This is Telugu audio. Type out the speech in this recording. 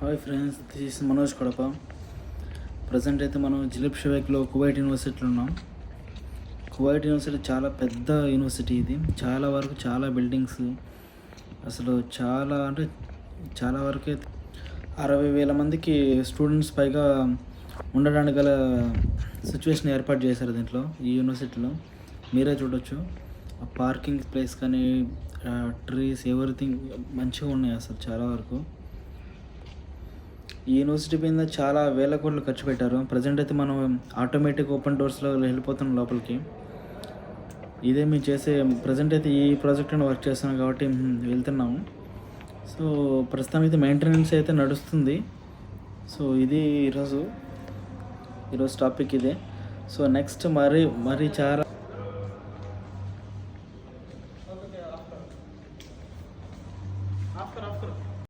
Hi friends, this is Manoj Kadapa. Present అయితే మనం జిలిప్ షవేక్లో కువైట్ యూనివర్సిటీలో ఉన్నాం. కువైట్ యూనివర్సిటీ చాలా పెద్ద యూనివర్సిటీ. ఇది చాలా బిల్డింగ్స్, అసలు చాలా వరకు 60,000 మందికి స్టూడెంట్స్ పైగా ఉండడానికి గల సిచ్యువేషన్ ఏర్పాటు చేశారు దీంట్లో, ఈ యూనివర్సిటీలో. మీరే చూడొచ్చు, ఆ పార్కింగ్ ప్లేస్ కానీ, ట్రీస్, ఎవ్రీథింగ్ మంచిగా ఉన్నాయి అసలు చాలా వరకు. ఈ యూనివర్సిటీ మీద చాలా వేల కోట్లు ఖర్చు పెట్టారు. ప్రజెంట్ అయితే మనం ఆటోమేటిక్ ఓపెన్ డోర్స్లో వెళ్ళిపోతున్నాం లోపలికి. ఇదే మేము చేసే ప్రజెంట్ అయితే ఈ ప్రాజెక్ట్ని వర్క్ చేస్తున్నాం కాబట్టి వెళ్తున్నాము. సో ప్రస్తుతం అయితే మెయింటెనెన్స్ అయితే నడుస్తుంది. సో ఇది ఈరోజు టాపిక్ ఇదే. సో నెక్స్ట్ మరి చాలా